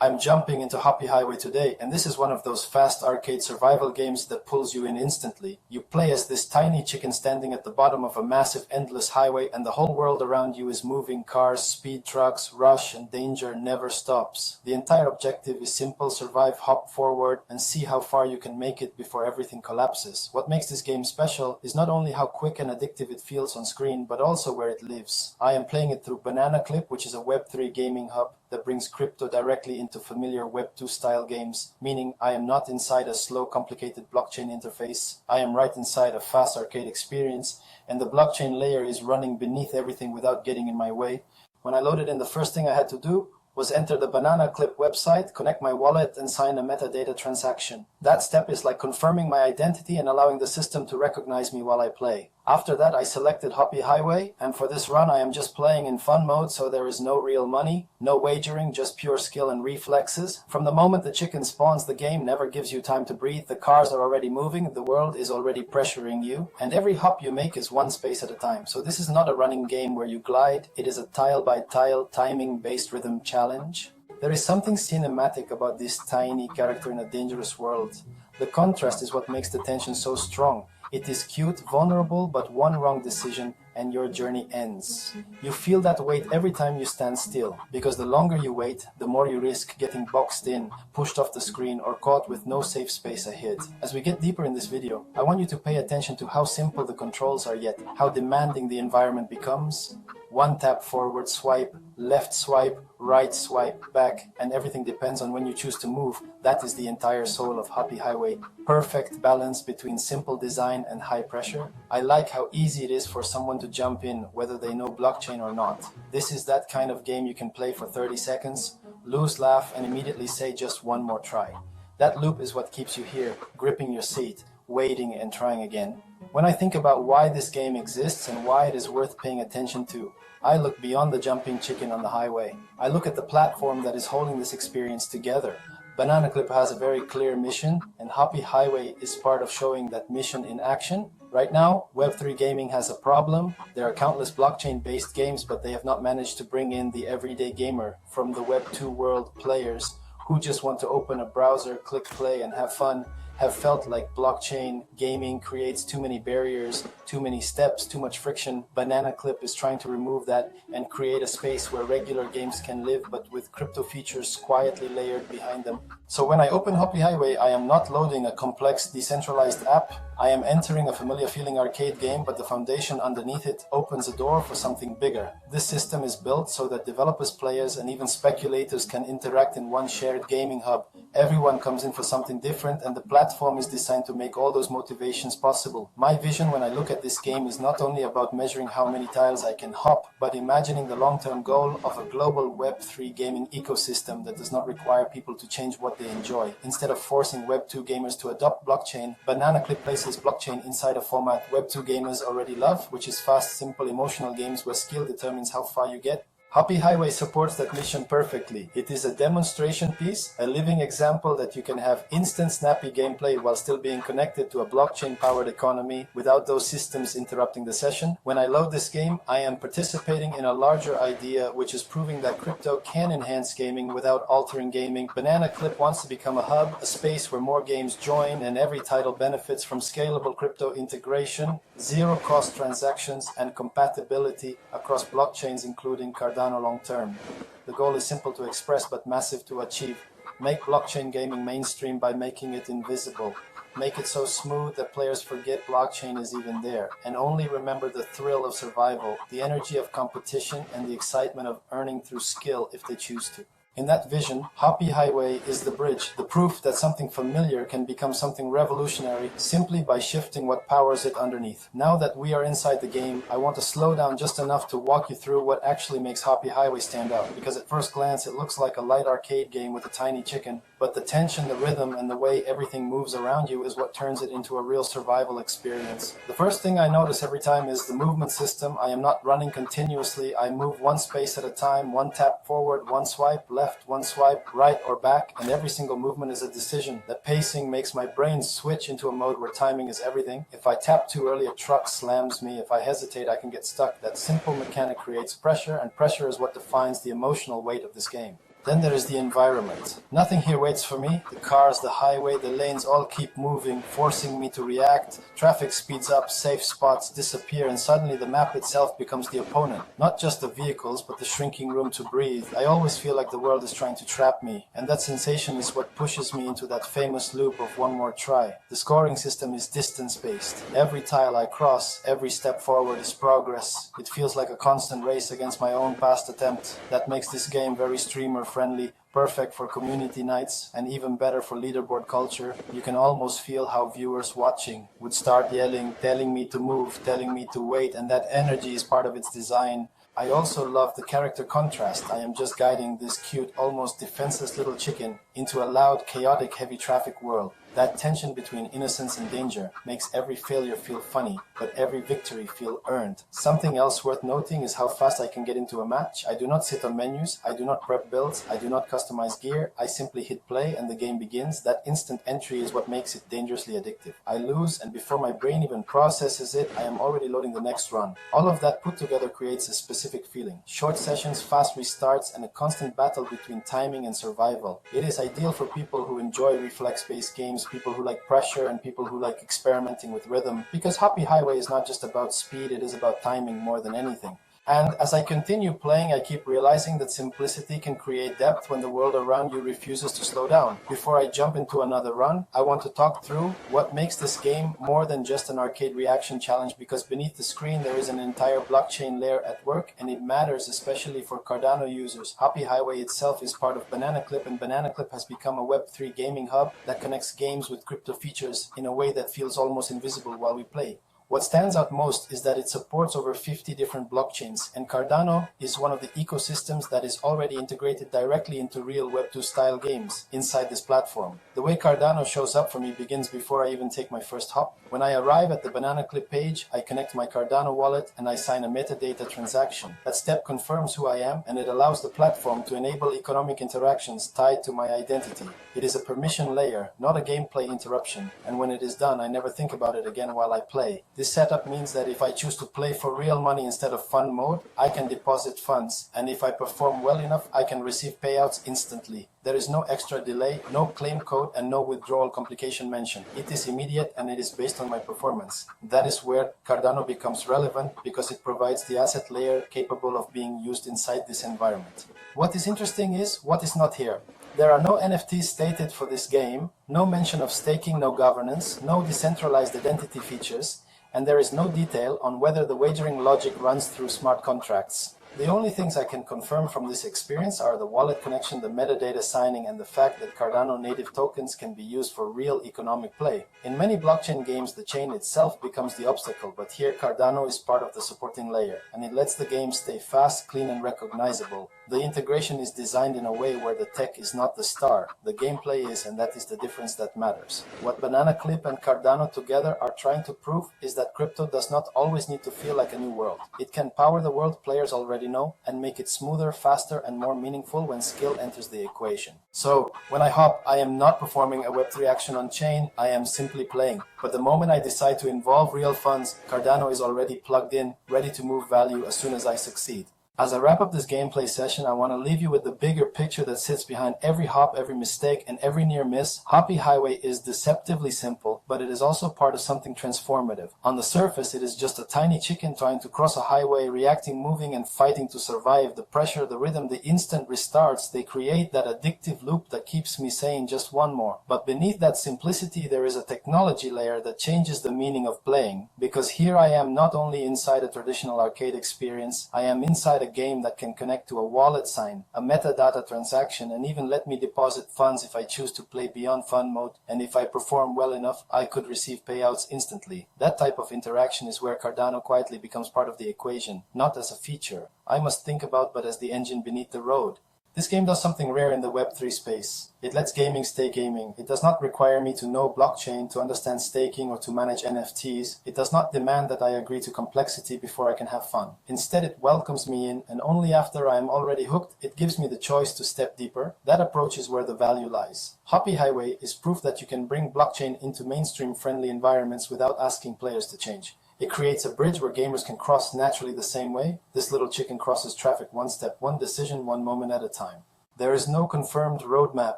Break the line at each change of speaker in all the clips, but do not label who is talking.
I'm jumping into Hoppy Highway today, and this is one of those fast arcade survival games that pulls you in instantly. You play as this tiny chicken standing at the bottom of a massive endless highway, and the whole world around you is moving cars, speed trucks, rush, and danger never stops. The entire objective is simple: survive, hop forward, and see how far you can make it before everything collapses. What makes this game special is not only how quick and addictive it feels on screen, but also where it lives. I am playing it through Banana Clip, which is a Web3 gaming hub that brings crypto directly into familiar Web2 style games, meaning I am not inside a slow, complicated blockchain interface. I am right inside a fast arcade experience, and the blockchain layer is running beneath everything without getting in my way. When I loaded in, the first thing I had to do was enter the Banana Clip website, connect my wallet, and sign a metadata transaction. That step is like confirming my identity and allowing the system to recognize me while I play. After that, I selected Hoppy Highway, and for this run I am just playing in fun mode, so there is no real money, no wagering, just pure skill and reflexes. From the moment the chicken spawns, the game never gives you time to breathe. The cars are already moving, the world is already pressuring you, and every hop you make is one space at a time. So this is not a running game where you glide, it is a tile-by-tile, timing-based rhythm challenge. There is something cinematic about this tiny character in a dangerous world. The contrast is what makes the tension so strong. It is cute, vulnerable, but one wrong decision and your journey ends. You feel that weight every time you stand still, because the longer you wait, the more you risk getting boxed in, pushed off the screen, or caught with no safe space ahead. As we get deeper in this video, I want you to pay attention to how simple the controls are, yet how demanding the environment becomes. One tap forward swipe, left swipe, right swipe, back, and everything depends on when you choose to move. That is the entire soul of Hoppy Highway. Perfect balance between simple design and high pressure. I like how easy it is for someone to jump in, whether they know blockchain or not. This is that kind of game you can play for 30 seconds, lose, laugh, and immediately say just one more try. That loop is what keeps you here, gripping your seat, waiting and trying again. When I think about why this game exists and why it is worth paying attention to, I look beyond the jumping chicken on the highway. I look at the platform that is holding this experience together. Banana Clip has a very clear mission, and Hoppy Highway is part of showing that mission in action. Right now, Web3 gaming has a problem. There are countless blockchain-based games, but they have not managed to bring in the everyday gamer from the Web2 world. Players who just want to open a browser, click play, and have fun have felt like blockchain gaming creates too many barriers, too many steps, too much friction. Banana Clip is trying to remove that and create a space where regular games can live, but with crypto features quietly layered behind them. So when I open Hoppy Highway, I am not loading a complex decentralized app. I am entering a familiar feeling arcade game, but the foundation underneath it opens a door for something bigger. This system is built so that developers, players, and even speculators can interact in one shared gaming hub. Everyone comes in for something different, and the platform is designed to make all those motivations possible. My vision when I look at this game is not only about measuring how many tiles I can hop, but imagining the long-term goal of a global Web3 gaming ecosystem that does not require people to change what they enjoy. Instead of forcing Web2 gamers to adopt blockchain, Banana Clip places blockchain inside a format Web2 gamers already love, which is fast, simple, emotional games where skill determines how far you get. Hoppy Highway supports that mission perfectly. It is a demonstration piece, a living example that you can have instant snappy gameplay while still being connected to a blockchain-powered economy without those systems interrupting the session. When I load this game, I am participating in a larger idea which is proving that crypto can enhance gaming without altering gaming. Banana Clip wants to become a hub, a space where more games join and every title benefits from scalable crypto integration, zero-cost transactions, and compatibility across blockchains including Cardano long term. The goal is simple to express but massive to achieve. Make blockchain gaming mainstream by making it invisible. Make it so smooth that players forget blockchain is even there and only remember the thrill of survival, the energy of competition, and the excitement of earning through skill if they choose to. In that vision, Hoppy Highway is the bridge, the proof that something familiar can become something revolutionary simply by shifting what powers it underneath. Now that we are inside the game, I want to slow down just enough to walk you through what actually makes Hoppy Highway stand out, because at first glance it looks like a light arcade game with a tiny chicken, but the tension, the rhythm, and the way everything moves around you is what turns it into a real survival experience. The first thing I notice every time is the movement system. I am not running continuously. I move one space at a time, one tap forward, one swipe left, one swipe right or back, and every single movement is a decision. The pacing makes my brain switch into a mode where timing is everything. If I tap too early, a truck slams me. If I hesitate, I can get stuck. That simple mechanic creates pressure, and pressure is what defines the emotional weight of this game. Then there is the environment. Nothing here waits for me. The cars, the highway, the lanes all keep moving, forcing me to react. Traffic speeds up, safe spots disappear, and suddenly the map itself becomes the opponent. Not just the vehicles, but the shrinking room to breathe. I always feel like the world is trying to trap me, and that sensation is what pushes me into that famous loop of one more try. The scoring system is distance-based. Every tile I cross, every step forward is progress. It feels like a constant race against my own past attempt. That makes this game very streamer-friendly, perfect for community nights, and even better for leaderboard culture. You can almost feel how viewers watching would start yelling, telling me to move, telling me to wait, and that energy is part of its design. I also love the character contrast. I am just guiding this cute, almost defenseless little chicken into a loud, chaotic, heavy traffic world. That tension between innocence and danger makes every failure feel funny, but every victory feel earned. Something else worth noting is how fast I can get into a match. I do not sit on menus, I do not prep builds, I do not customize gear, I simply hit play and the game begins. That instant entry is what makes it dangerously addictive. I lose, and before my brain even processes it, I am already loading the next run. All of that put together creates a specific feeling. Short sessions, fast restarts, and a constant battle between timing and survival. It is ideal for people who enjoy reflex-based games, people who like pressure, and people who like experimenting with rhythm, because Hoppy Highway is not just about speed, it is about timing more than anything. And as I continue playing, I keep realizing that simplicity can create depth when the world around you refuses to slow down. Before I jump into another run, I want to talk through what makes this game more than just an arcade reaction challenge, because beneath the screen there is an entire blockchain layer at work, and it matters especially for Cardano users. Hoppy Highway itself is part of Banana Clip, and Banana Clip has become a Web3 gaming hub that connects games with crypto features in a way that feels almost invisible while we play. What stands out most is that it supports over 50 different blockchains, and Cardano is one of the ecosystems that is already integrated directly into real Web2 style games inside this platform. The way Cardano shows up for me begins before I even take my first hop. When I arrive at the Banana Clip page, I connect my Cardano wallet and I sign a metadata transaction. That step confirms who I am, and it allows the platform to enable economic interactions tied to my identity. It is a permission layer, not a gameplay interruption, and when it is done, I never think about it again while I play. This setup means that if I choose to play for real money instead of fun mode, I can deposit funds, and if I perform well enough, I can receive payouts instantly. There is no extra delay, no claim code, and no withdrawal complication mentioned. It is immediate and it is based on my performance. That is where Cardano becomes relevant, because it provides the asset layer capable of being used inside this environment. What is interesting is what is not here. There are no NFTs stated for this game, no mention of staking, no governance, no decentralized identity features, and there is no detail on whether the wagering logic runs through smart contracts. The only things I can confirm from this experience are the wallet connection, the metadata signing, and the fact that Cardano native tokens can be used for real economic play. In many blockchain games, the chain itself becomes the obstacle, but here Cardano is part of the supporting layer, and it lets the game stay fast, clean, and recognizable. The integration is designed in a way where the tech is not the star, the gameplay is, and that is the difference that matters. What Banana Clip and Cardano together are trying to prove is that crypto does not always need to feel like a new world. It can power the world players already know and make it smoother, faster, and more meaningful when skill enters the equation. So, when I hop, I am not performing a Web3 action on chain, I am simply playing. But the moment I decide to involve real funds, Cardano is already plugged in, ready to move value as soon as I succeed. As I wrap up this gameplay session, I want to leave you with the bigger picture that sits behind every hop, every mistake, and every near miss. Hoppy Highway is deceptively simple, but it is also part of something transformative. On the surface, it is just a tiny chicken trying to cross a highway, reacting, moving, and fighting to survive. The pressure, the rhythm, the instant restarts, they create that addictive loop that keeps me saying just one more. But beneath that simplicity, there is a technology layer that changes the meaning of playing. Because here I am not only inside a traditional arcade experience, I am inside a game that can connect to a wallet sign, a metadata transaction, and even let me deposit funds if I choose to play beyond fun mode, and if I perform well enough, I could receive payouts instantly. That type of interaction is where Cardano quietly becomes part of the equation, not as a feature I must think about, but as the engine beneath the road. This game does something rare in the Web3 space. It lets gaming stay gaming. It does not require me to know blockchain, to understand staking, or to manage NFTs. It does not demand that I agree to complexity before I can have fun. Instead, it welcomes me in, and only after I am already hooked, it gives me the choice to step deeper. That approach is where the value lies. Hoppy Highway is proof that you can bring blockchain into mainstream-friendly environments without asking players to change. It creates a bridge where gamers can cross naturally the same way this little chicken crosses traffic, one step, one decision, one moment at a time. There is no confirmed roadmap,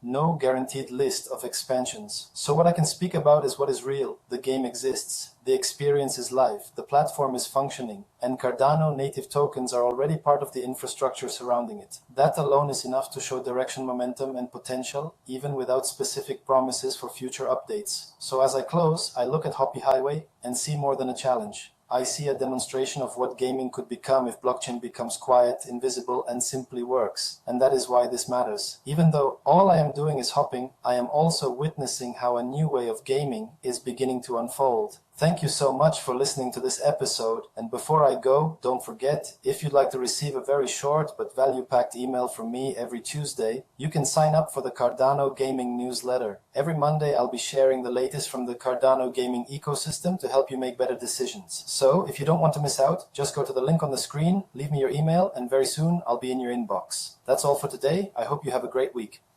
no guaranteed list of expansions. So what I can speak about is what is real. The game exists, the experience is live, the platform is functioning, and Cardano native tokens are already part of the infrastructure surrounding it. That alone is enough to show direction, momentum, and potential, even without specific promises for future updates. So as I close, I look at Hoppy Highway and see more than a challenge. I see a demonstration of what gaming could become if blockchain becomes quiet, invisible, and simply works. And that is why this matters. Even though all I am doing is hopping, I am also witnessing how a new way of gaming is beginning to unfold. Thank you so much for listening to this episode. And before I go, don't forget, if you'd like to receive a very short but value-packed email from me every Tuesday, you can sign up for the Cardano Gaming newsletter. Every Monday, I'll be sharing the latest from the Cardano Gaming ecosystem to help you make better decisions. So, if you don't want to miss out, just go to the link on the screen, leave me your email, and very soon I'll be in your inbox. That's all for today. I hope you have a great week.